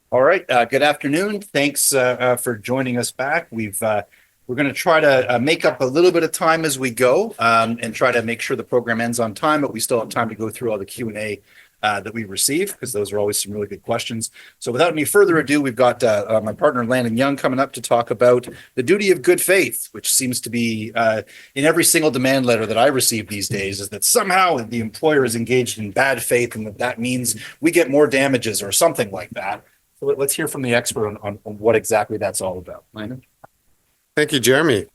All right. Good afternoon. Thanks for joining us back. We're going to try to make up a little bit of time as we go and try to make sure the program ends on time, but we still have time to go through all the Q&A that we receive because those are always some really good questions. So without any further ado, we've got my partner Landon Young coming up to talk about the duty of good faith, which seems to be in every single demand letter that I receive these days, is that somehow the employer is engaged in bad faith and that means we get more damages or something like that. So let's hear from the expert on what exactly that's all about. Landon? Thank you, Jeremy.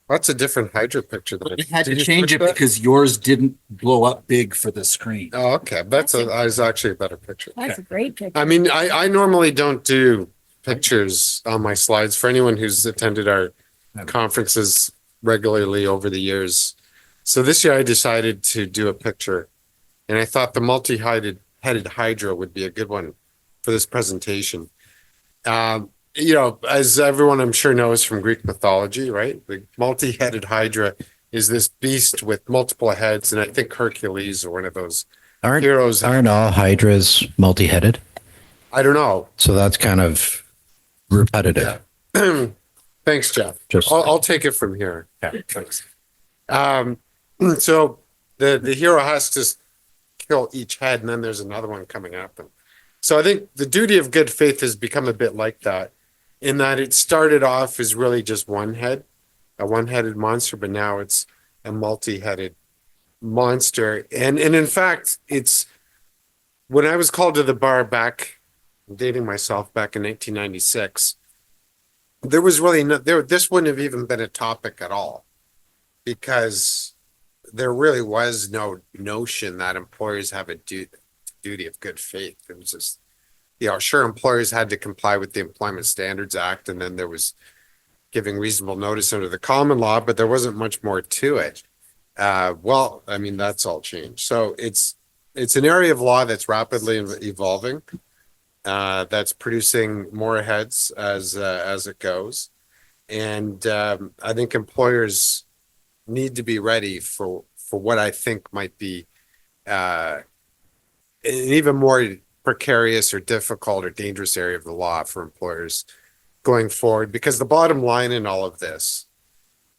That's a different Hydra picture. I had to change it because yours didn't blow up big for the screen. Oh, okay. That's actually a better picture. That's a great picture. I mean, I normally don't do pictures on my slides. For anyone who's attended our conferences regularly over the years. So this year I decided to do a picture, and I thought the multi-headed Hydra would be a good one for this presentation. As everyone I'm sure knows from Greek mythology, right? The multi-headed Hydra is this beast with multiple heads, and I think Hercules or one of those heroes. Aren't all hydras multi-headed? I don't know. So that's kind of repetitive. Yeah. Thanks, Jeff. I'll take it from here. Yeah. Thanks. So the hero has to kill each head, and then there's another one coming up. And so I think the duty of good faith has become a bit like that, in that it started off as really just one head, a one-headed monster, but now it's a multi-headed monster. And in fact, it's when I was called to the bar back, I'm dating myself, back in 1996, there was really this wouldn't have even been a topic at all, because there really was no notion that employers have a duty of good faith. It was just, sure, employers had to comply with the Employment Standards Act, and then there was giving reasonable notice under the common law, but there wasn't much more to it. Well, I mean, that's all changed. So it's an area of law that's rapidly evolving, that's producing more heads as it goes. And I think employers need to be ready for what I think might be an even more precarious or difficult or dangerous area of the law for employers going forward. Because the bottom line in all of this,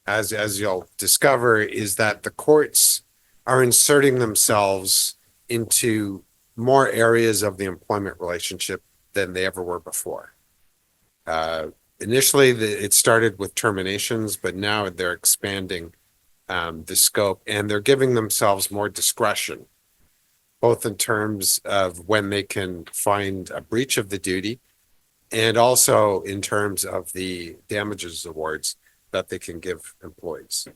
as you'll discover, is that the courts are inserting themselves into more areas of the employment relationship than they ever were before. Initially, it started with terminations, but now they're expanding the scope, and they're giving themselves more discretion, both in terms of when they can find a breach of the duty, and also in terms of the damages awards that they can give employees.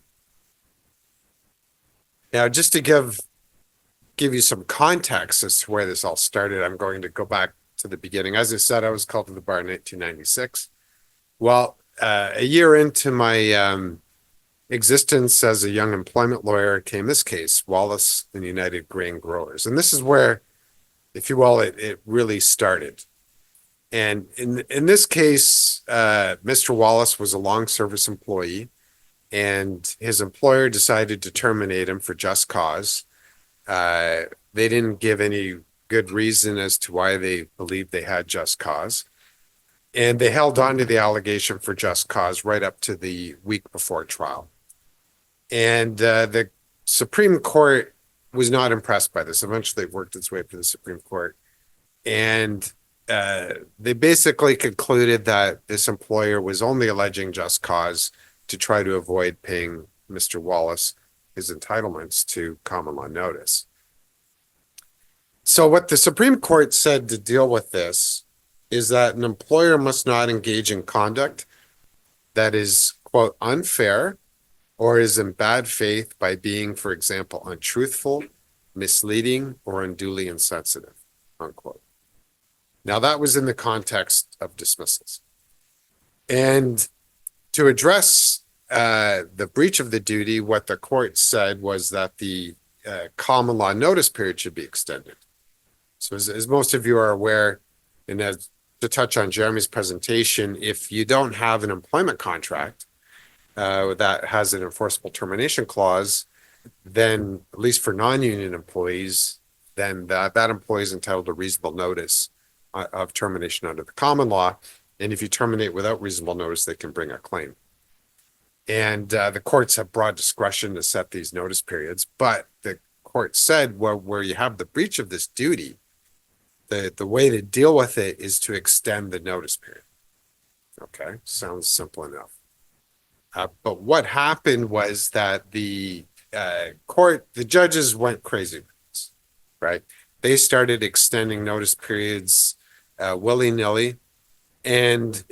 Now, just to give you some context as to where this all started, I'm going to go back to the beginning. As I said, I was called to the bar in 1996. Well, a year into my existence as a young employment lawyer came this case, Wallace and United Grain Growers. And this is where, if you will, it really started. And in this case, Mr. Wallace was a long service employee, and his employer decided to terminate him for just cause. They didn't give any good reason as to why they believed they had just cause. And they held on to the allegation for just cause right up to the week before trial. And the Supreme Court was not impressed by this. Eventually, it worked its way to the Supreme Court. And they basically concluded that this employer was only alleging just cause to try to avoid paying Mr. Wallace his entitlements to common law notice. So what the Supreme Court said to deal with this is that an employer must not engage in conduct that is, quote, unfair or is in bad faith by being, for example, untruthful, misleading, or unduly insensitive, unquote. Now, that was in the context of dismissals. And to address the breach of the duty, what the court said was that the common law notice period should be extended. So as most of you are aware, and as to touch on Jeremy's presentation, if you don't have an employment contract that has an enforceable termination clause, then at least for non-union employees, then that employee is entitled to reasonable notice of termination under the common law. And if you terminate without reasonable notice, they can bring a claim. And the courts have broad discretion to set these notice periods, but the court said, well, where you have the breach of this duty, the way to deal with it is to extend the notice period. Okay, sounds simple enough. But what happened was that the judges went crazy, right? They started extending notice periods willy-nilly, and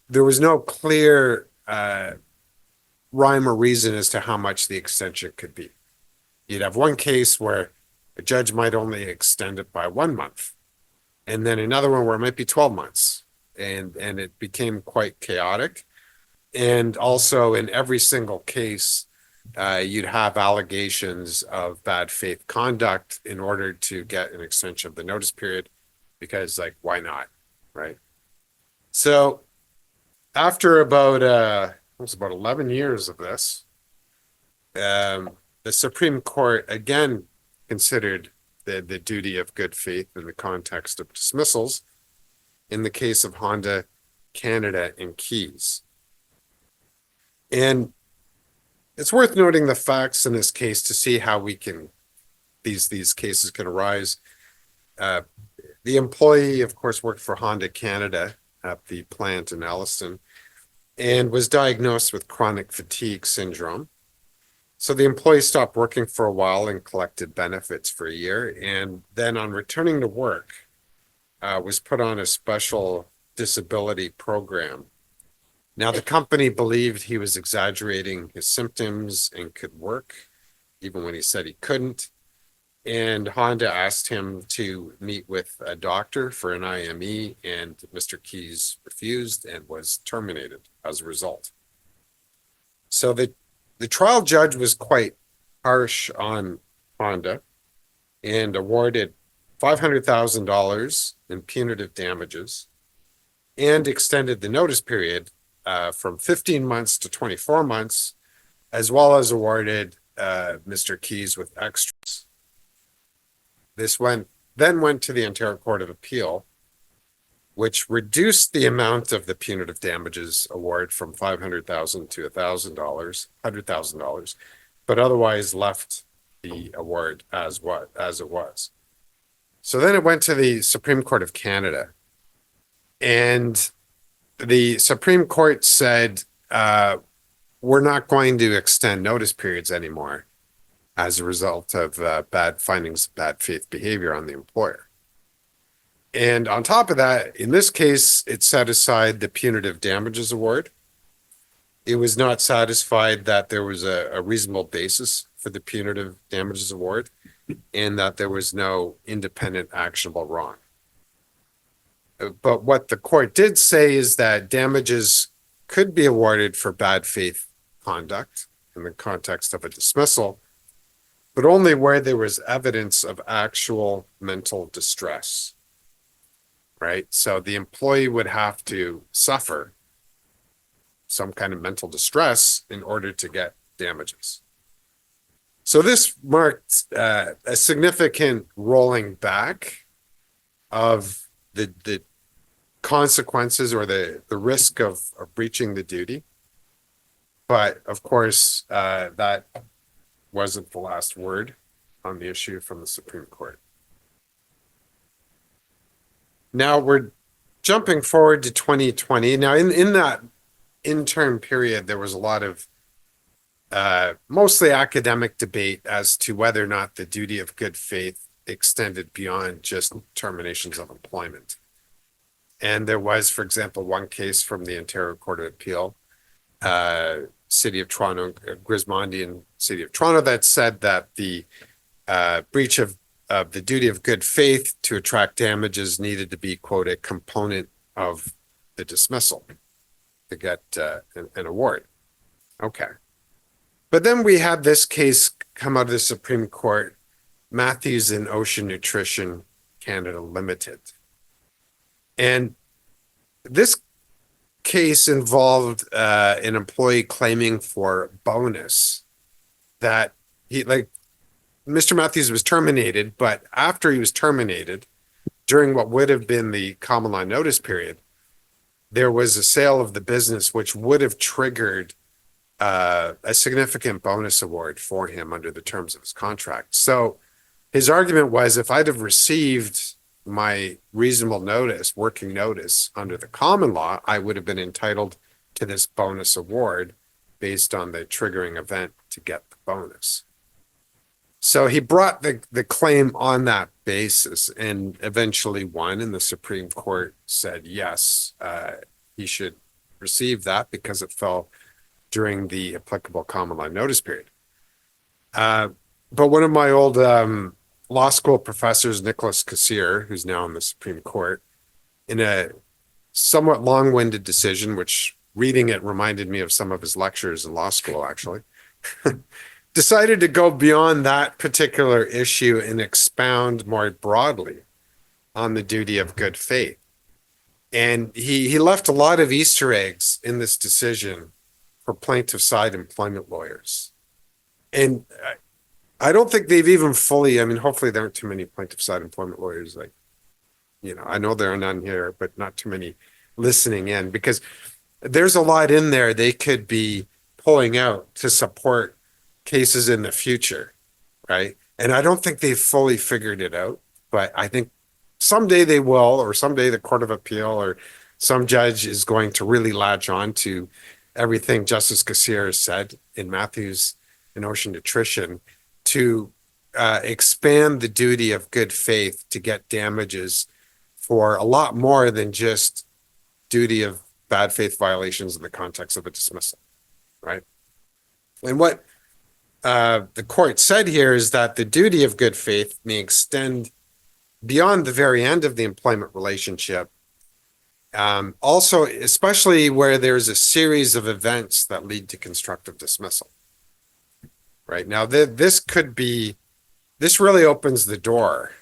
there was no clear rhyme or reason as to how much the extension could be. You'd have one case where a judge might only extend it by 1 month, and then another one where it might be 12 months. And it became quite chaotic. And also in every single case, you'd have allegations of bad faith conduct in order to get an extension of the notice period, because like, why not, right? So after about, it was about 11 years of this, the Supreme Court again considered the duty of good faith in the context of dismissals in the case of Honda Canada and Keys. And it's worth noting the facts in this case to see how we can, these cases can arise. The employee, of course, worked for Honda Canada at the plant in Alliston and was diagnosed with chronic fatigue syndrome. So the employee stopped working for a while and collected benefits for a year. And then on returning to work, was put on a special disability program. Now, the company believed he was exaggerating his symptoms and could work, even when he said he couldn't. And Honda asked him to meet with a doctor for an IME, and Mr. Keys refused and was terminated as a result. So the trial judge was quite harsh on Honda and awarded $500,000 in punitive damages and extended the notice period from 15 months to 24 months, as well as awarded Mr. Keys with extras. This then went to the Ontario Court of Appeal, which reduced the amount of the punitive damages award from $500,000 to $100,000, but otherwise left the award as it was. So then it went to the Supreme Court of Canada, and the Supreme Court said, we're not going to extend notice periods anymore as a result of bad findings of bad faith behavior on the employer. And on top of that, in this case, it set aside the punitive damages award. It was not satisfied that there was a reasonable basis for the punitive damages award, and that there was no independent actionable wrong. But what the court did say is that damages could be awarded for bad faith conduct in the context of a dismissal, but only where there was evidence of actual mental distress, right? So the employee would have to suffer some kind of mental distress in order to get damages. So this marked a significant rolling back of the consequences or the risk of breaching the duty. But of course, that wasn't the last word on the issue from the Supreme Court. Now we're jumping forward to 2020. Now in that interim period, there was a lot of mostly academic debate as to whether or not the duty of good faith extended beyond just terminations of employment. And there was, for example, one case from the Ontario Court of Appeal, City of Toronto, Grismondian City of Toronto, that said that the breach of the duty of good faith to attract damages needed to be, quote, a component of the dismissal to get an award. Okay. But then we had this case come out of the Supreme Court, Matthews and Ocean Nutrition Canada Limited. And this case involved an employee claiming for bonus that Mr. Matthews was terminated, but after he was terminated, during what would have been the common law notice period, there was a sale of the business, which would have triggered a significant bonus award for him under the terms of his contract. So his argument was, if I'd have received my reasonable notice, working notice under the common law, I would have been entitled to this bonus award based on the triggering event to get the bonus. So he brought the claim on that basis and eventually won, and the Supreme Court said yes, he should receive that because it fell during the applicable common law notice period. But one of my old law school professors, Nicholas Kassir, who's now in the Supreme Court, in a somewhat long-winded decision, which reading it reminded me of some of his lectures in law school, actually, decided to go beyond that particular issue and expound more broadly on the duty of good faith. And he left a lot of Easter eggs in this decision for plaintiff side employment lawyers. And I don't think they've even fully, I mean, hopefully there aren't too many plaintiff side employment lawyers. I know there are none here, but not too many listening in, because there's a lot in there they could be pulling out to support cases in the future, right? And I don't think they've fully figured it out, but I think someday they will, or someday the Court of Appeal or some judge is going to really latch on to everything Justice Kassir has said in Matthews and Ocean Nutrition to expand the duty of good faith to get damages for a lot more than just duty of bad faith violations in the context of a dismissal, right? And what the court said here is that the duty of good faith may extend beyond the very end of the employment relationship. Also, especially where there's a series of events that lead to constructive dismissal. Right now, this really opens the door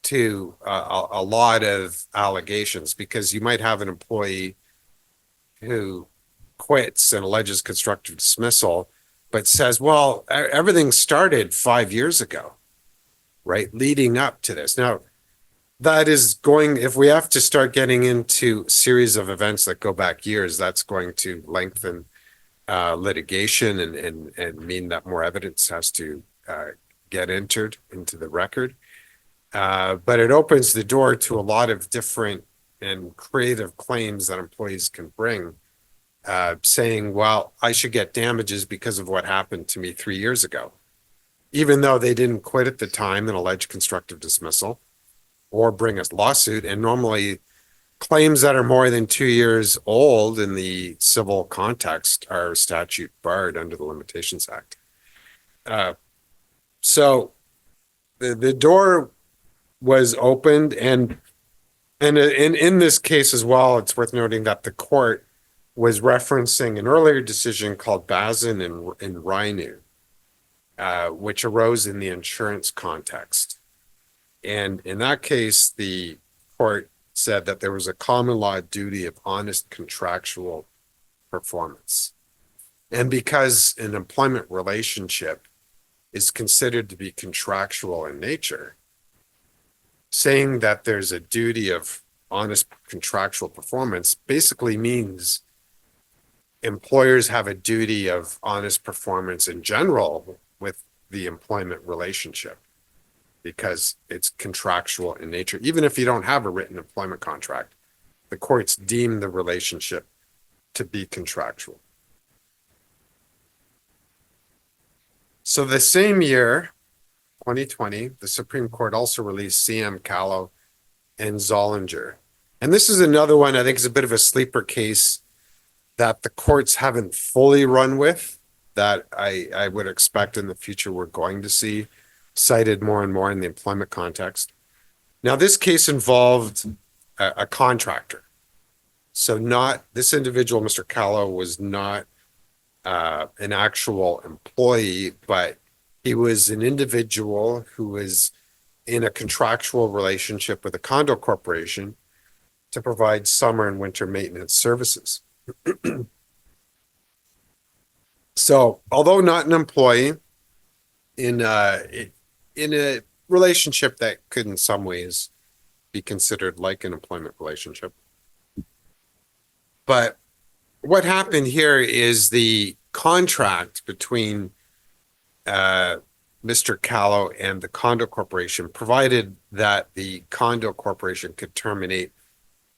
to a lot of allegations, because you might have an employee who quits and alleges constructive dismissal, but says, well, everything started 5 years ago, right? Leading up to this. Now, that is going, if we have to start getting into a series of events that go back years, that's going to lengthen litigation and mean that more evidence has to get entered into the record. But it opens the door to a lot of different and creative claims that employees can bring, saying, well, I should get damages because of what happened to me 3 years ago, even though they didn't quit at the time and allege constructive dismissal or bring a lawsuit. And normally claims that are more than 2 years old in the civil context are statute barred under the Limitations Act. So the door was opened, and in this case as well, it's worth noting that the court was referencing an earlier decision called Bazin and Reinu, which arose in the insurance context. And in that case, the court said that there was a common law duty of honest contractual performance. And because an employment relationship is considered to be contractual in nature, saying that there's a duty of honest contractual performance basically means employers have a duty of honest performance in general with the employment relationship, because it's contractual in nature. Even if you don't have a written employment contract, the courts deem the relationship to be contractual. So the same year, 2020, the Supreme Court also released CM Callow and Zollinger. And this is another one I think is a bit of a sleeper case that the courts haven't fully run with, that I would expect in the future we're going to see cited more and more in the employment context. Now, this case involved a contractor. So not this individual, Mr. Callow, was not an actual employee, but he was an individual who was in a contractual relationship with a condo corporation to provide summer and winter maintenance services. So although not an employee, in in a relationship that could in some ways be considered like an employment relationship. But what happened here is the contract between Mr. Callow and the condo corporation provided that the condo corporation could terminate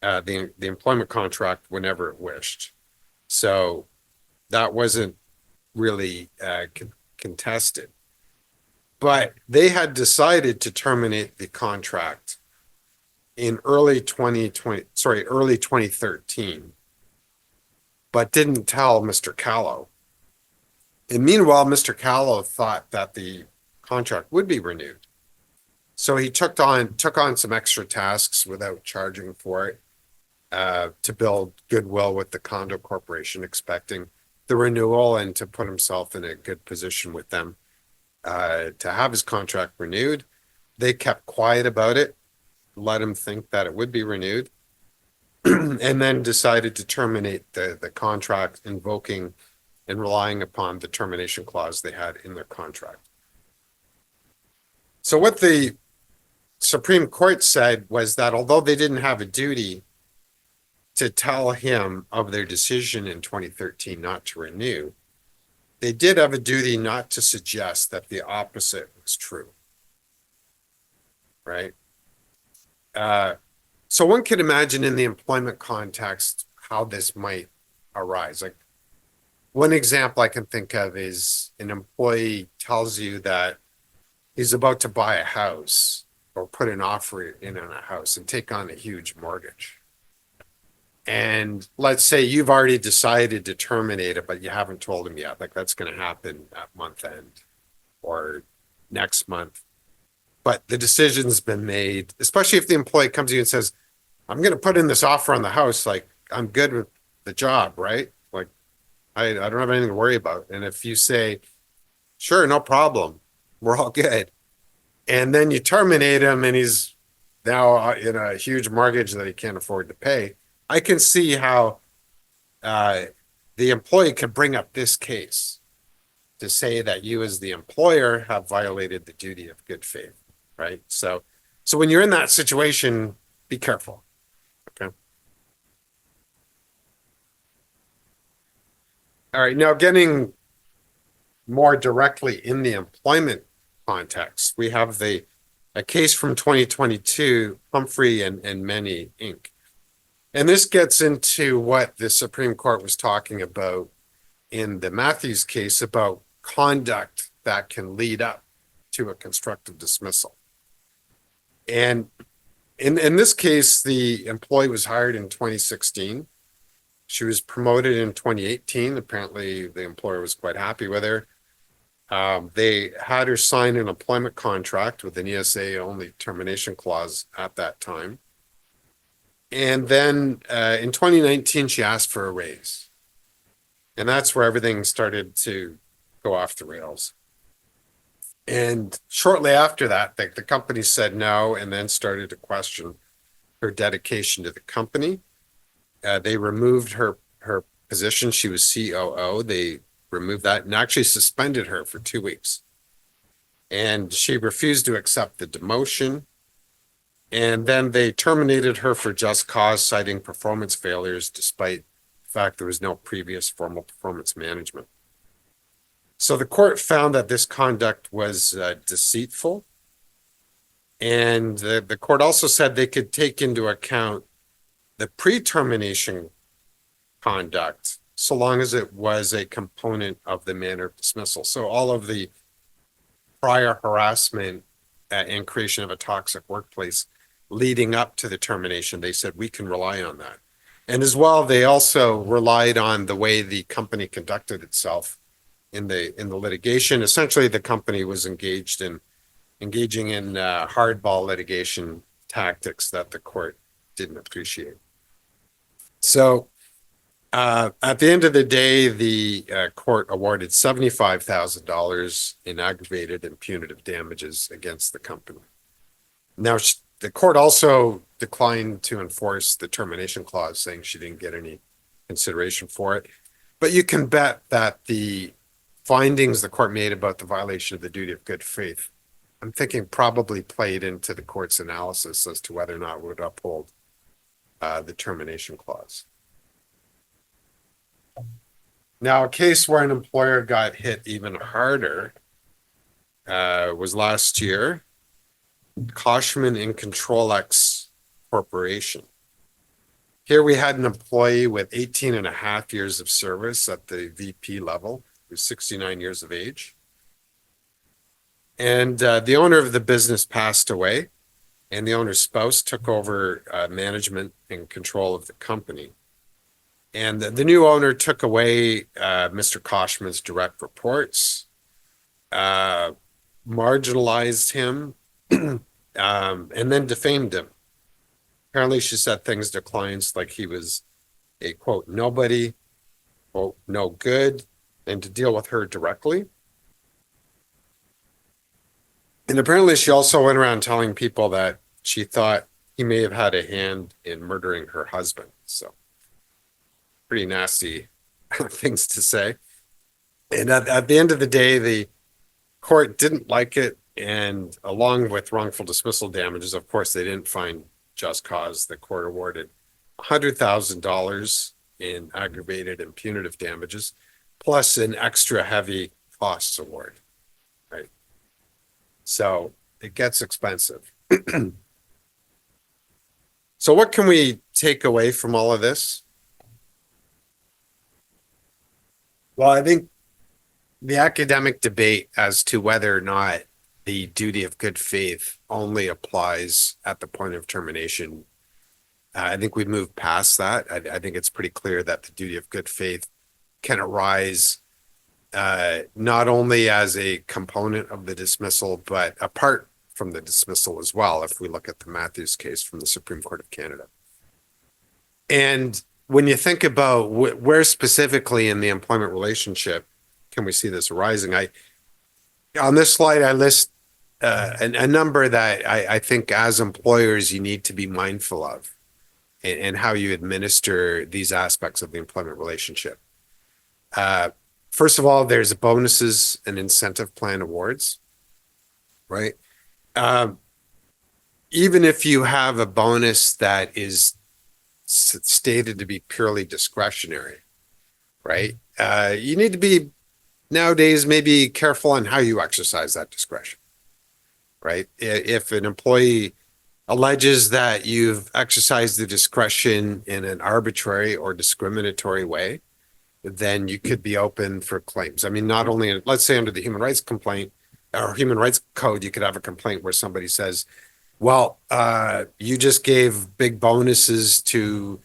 the employment contract whenever it wished. So that wasn't really contested. But they had decided to terminate the contract in early 2013, but didn't tell Mr. Callow. And meanwhile, Mr. Callow thought that the contract would be renewed. So he took on some extra tasks without charging for it to build goodwill with the condo corporation, expecting the renewal and to put himself in a good position with them to have his contract renewed. They kept quiet about it, let him think that it would be renewed, and then decided to terminate the contract, invoking and relying upon the termination clause they had in their contract. So what the Supreme Court said was that although they didn't have a duty to tell him of their decision in 2013 not to renew, they did have a duty not to suggest that the opposite was true. Right? So one could imagine in the employment context how this might arise. Like one example I can think of is an employee tells you that he's about to buy a house or put an offer in on a house and take on a huge mortgage. And let's say you've already decided to terminate it, but you haven't told him yet. Like that's going to happen at month end or next month. But the decision's been made, especially if the employee comes to you and says, I'm going to put in this offer on the house. Like I'm good with the job, right? Like I don't have anything to worry about. And if you say, sure, no problem, we're all good. And then you terminate him and he's now in a huge mortgage that he can't afford to pay. I can see how the employee could bring up this case to say that you as the employer have violated the duty of good faith, right? So when you're in that situation, be careful, okay? All right, now getting more directly in the employment context, we have a case from 2022, Humphrey and Many Inc. And this gets into what the Supreme Court was talking about in the Matthews case about conduct that can lead up to a constructive dismissal. And in this case, the employee was hired in 2016. She was promoted in 2018. Apparently, the employer was quite happy with her. They had her sign an employment contract with an ESA only termination clause at that time. And then in 2019, she asked for a raise. And that's where everything started to go off the rails. And shortly after that, the company said no and then started to question her dedication to the company. They removed her position. She was COO. They removed that and actually suspended her for 2 weeks. And she refused to accept the demotion. And then they terminated her for just cause, citing performance failures, despite the fact there was no previous formal performance management. So the court found that this conduct was deceitful. And the court also said they could take into account the pre-termination conduct, so long as it was a component of the manner of dismissal. So all of the prior harassment and creation of a toxic workplace leading up to the termination, they said we can rely on that. And as well, they also relied on the way the company conducted itself in the litigation. Essentially, the company was engaging in hardball litigation tactics that the court didn't appreciate. So at the end of the day, the court awarded $75,000 in aggravated and punitive damages against the company. Now, the court also declined to enforce the termination clause, saying she didn't get any consideration for it. But you can bet that the findings the court made about the violation of the duty of good faith, I'm thinking probably played into the court's analysis as to whether or not it would uphold the termination clause. Now, a case where an employer got hit even harder was last year, Koshman and Controlex Corporation. Here we had an employee with 18 and a half years of service at the VP level, who's 69 years of age. And the owner of the business passed away, and the owner's spouse took over management and control of the company. And the new owner took away Mr. Koshman's direct reports, marginalized him, and then defamed him. Apparently, she said things to clients like he was a, quote, nobody, quote, no good, and to deal with her directly. And apparently, she also went around telling people that she thought he may have had a hand in murdering her husband. So, pretty nasty things to say. And at the end of the day, the court didn't like it. And along with wrongful dismissal damages, of course, they didn't find just cause. The court awarded $100,000 in aggravated and punitive damages, plus an extra heavy costs award, right? So it gets expensive. So what can we take away from all of this? Well, I think the academic debate as to whether or not the duty of good faith only applies at the point of termination, I think we've moved past that. I think it's pretty clear that the duty of good faith can arise not only as a component of the dismissal, but apart from the dismissal as well, if we look at the Matthews case from the Supreme Court of Canada. And when you think about where specifically in the employment relationship can we see this arising, on this slide, I list a number that I think as employers you need to be mindful of and how you administer these aspects of the employment relationship. First of all, there's bonuses and incentive plan awards, right? Even if you have a bonus that is stated to be purely discretionary, right? You need to be nowadays maybe careful on how you exercise that discretion, right? If an employee alleges that you've exercised the discretion in an arbitrary or discriminatory way, then you could be open for claims. I mean, not only, let's say under the human rights complaint or human rights code, you could have a complaint where somebody says, well, you just gave big bonuses to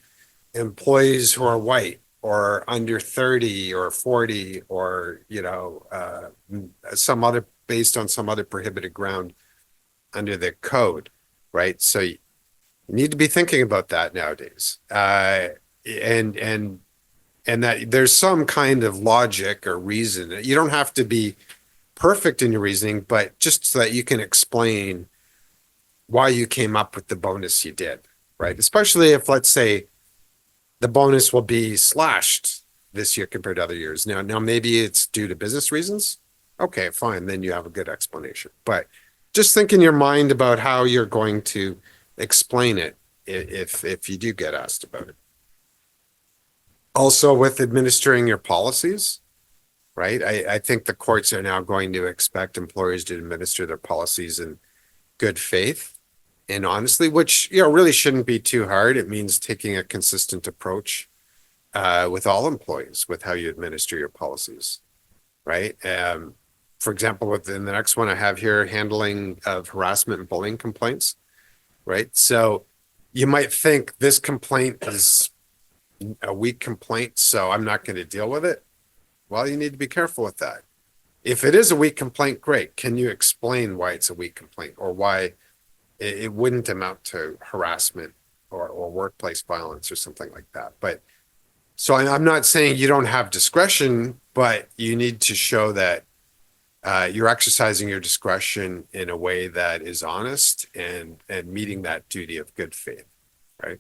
employees who are white or under 30 or 40 or, some other, based on some other prohibited ground under the code, right? So you need to be thinking about that nowadays. And that there's some kind of logic or reason. You don't have to be perfect in your reasoning, but just so that you can explain why you came up with the bonus you did, right? Especially if, let's say, the bonus will be slashed this year compared to other years. Now maybe it's due to business reasons. Okay, fine. Then you have a good explanation. But just think in your mind about how you're going to explain it if you do get asked about it. Also, with administering your policies, right? I think the courts are now going to expect employers to administer their policies in good faith and honestly, which really shouldn't be too hard. It means taking a consistent approach with all employees with how you administer your policies, right? For example, within the next one I have here, handling of harassment and bullying complaints, right? So you might think this complaint is a weak complaint, so I'm not going to deal with it. Well, you need to be careful with that. If it is a weak complaint, great. Can you explain why it's a weak complaint or why it wouldn't amount to harassment or workplace violence or something like that? But so I'm not saying you don't have discretion, but you need to show that you're exercising your discretion in a way that is honest and meeting that duty of good faith, right?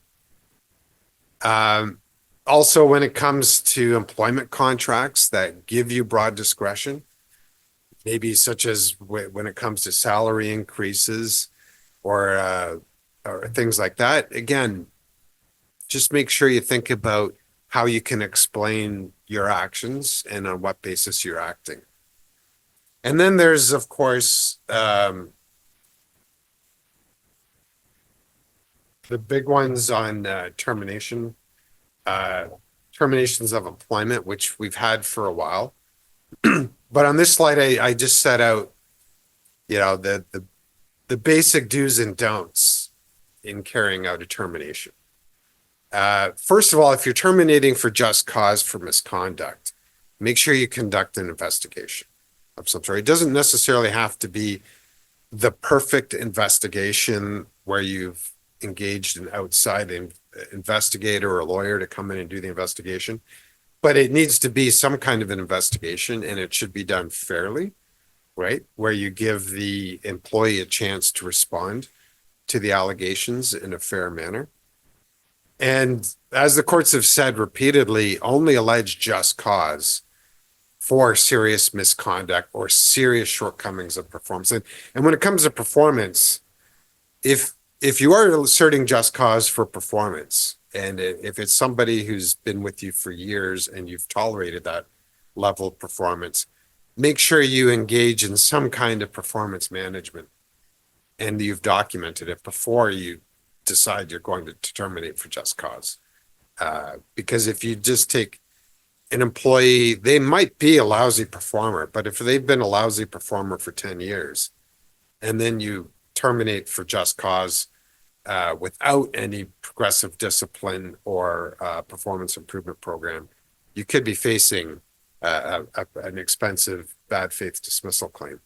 Also, when it comes to employment contracts that give you broad discretion, maybe such as when it comes to salary increases or things like that, again, just make sure you think about how you can explain your actions and on what basis you're acting. And then there's, of course, the big ones on terminations of employment, which we've had for a while. But on this slide, I just set out, the basic do's and don'ts in carrying out a termination. First of all, if you're terminating for just cause for misconduct, make sure you conduct an investigation of some sort. It doesn't necessarily have to be the perfect investigation where you've engaged an outside investigator or a lawyer to come in and do the investigation, but it needs to be some kind of an investigation, and it should be done fairly, right? Where you give the employee a chance to respond to the allegations in a fair manner. And as the courts have said repeatedly, only allege just cause for serious misconduct or serious shortcomings of performance. And when it comes to performance, if you are asserting just cause for performance, and if it's somebody who's been with you for years and you've tolerated that level of performance, make sure you engage in some kind of performance management and you've documented it before you decide you're going to terminate for just cause. Because if you just take an employee, they might be a lousy performer, but if they've been a lousy performer for 10 years and then you terminate for just cause without any progressive discipline or performance improvement program, you could be facing an expensive bad faith dismissal claim.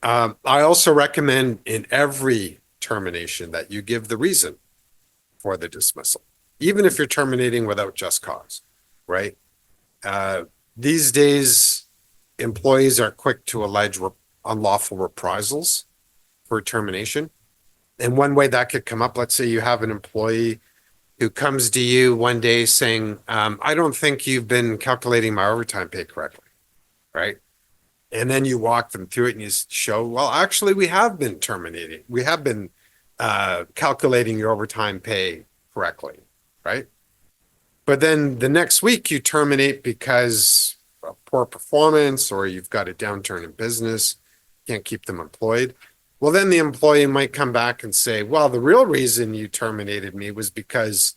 I also recommend in every termination that you give the reason for the dismissal, even if you're terminating without just cause, right? These days, employees are quick to allege unlawful reprisals for termination. And one way that could come up, let's say you have an employee who comes to you one day saying, I don't think you've been calculating my overtime pay correctly, right? And then you walk them through it and you show, well, actually, we have been calculating your overtime pay correctly, right? But then the next week you terminate because of poor performance or you've got a downturn in business, can't keep them employed. Well, then the employee might come back and say, well, the real reason you terminated me was because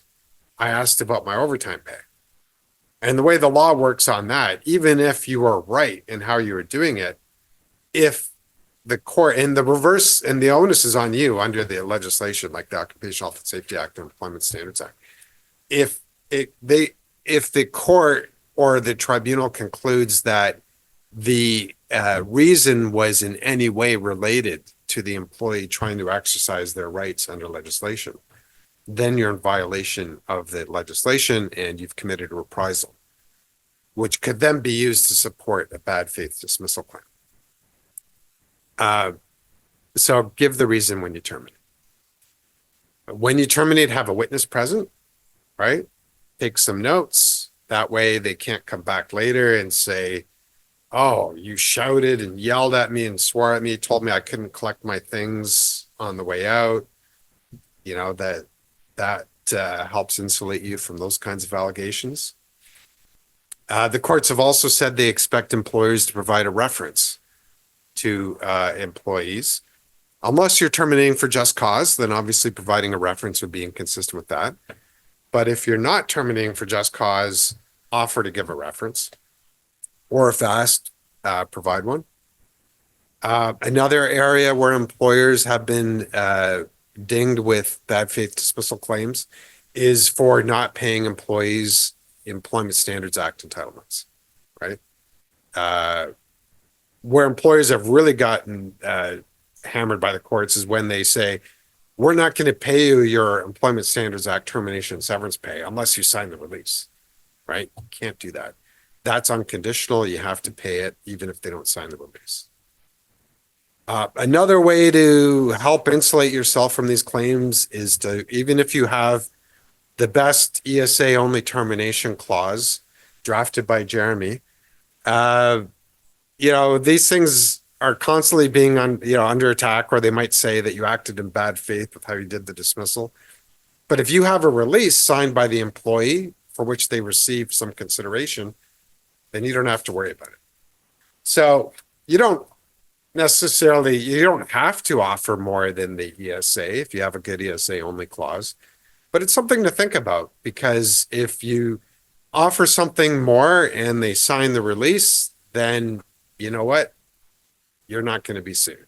I asked about my overtime pay. And the way the law works on that, even if you are right in how you are doing it, if the court, and the reverse, and the onus is on you under the legislation like the Occupational Health and Safety Act and Employment Standards Act. If the court or the tribunal concludes that the reason was in any way related to the employee trying to exercise their rights under legislation, then you're in violation of the legislation and you've committed a reprisal, which could then be used to support a bad faith dismissal claim. So give the reason when you terminate. When you terminate, have a witness present, right? Take some notes. That way they can't come back later and say, oh, you shouted and yelled at me and swore at me, told me I couldn't collect my things on the way out. You know, that helps insulate you from those kinds of allegations. The courts have also said they expect employers to provide a reference to employees. Unless you're terminating for just cause, then obviously providing a reference would be inconsistent with that. But if you're not terminating for just cause, offer to give a reference. Or if asked, provide one. Another area where employers have been dinged with bad faith dismissal claims is for not paying employees Employment Standards Act entitlements, right? Where employers have really gotten hammered by the courts is when they say, we're not going to pay you your Employment Standards Act termination and severance pay unless you sign the release, right? You can't do that. That's unconditional. You have to pay it even if they don't sign the release. Another way to help insulate yourself from these claims is to, even if you have the best ESA only termination clause drafted by Jeremy. These things are constantly being under attack, or they might say that you acted in bad faith with how you did the dismissal. But if you have a release signed by the employee for which they received some consideration, then you don't have to worry about it. So you don't have to offer more than the ESA if you have a good ESA only clause, but it's something to think about, because if you offer something more and they sign the release, then you know what? You're not going to be sued.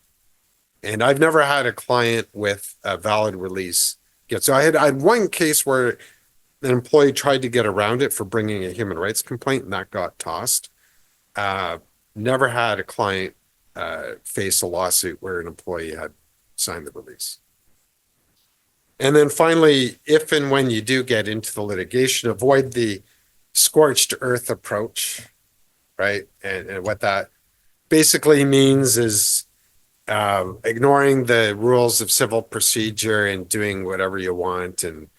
And I've never had a client with a valid release so I had one case where an employee tried to get around it for bringing a human rights complaint, and that got tossed. Never had a client face a lawsuit where an employee had signed the release. And then finally, if and when you do get into the litigation, avoid the scorched earth approach, right? And what that basically means is ignoring the rules of civil procedure and doing whatever you want, and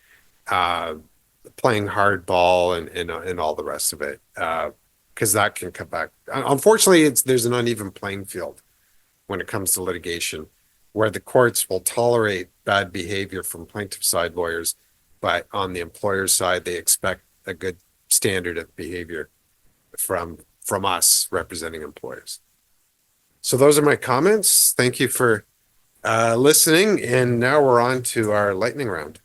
playing hardball and all the rest of it, because that can come back. Unfortunately, there's an uneven playing field when it comes to litigation, where the courts will tolerate bad behavior from plaintiff side lawyers, but on the employer side, they expect a good standard of behavior from us representing employers. So those are my comments. Thank you for listening. And now we're on to our lightning round.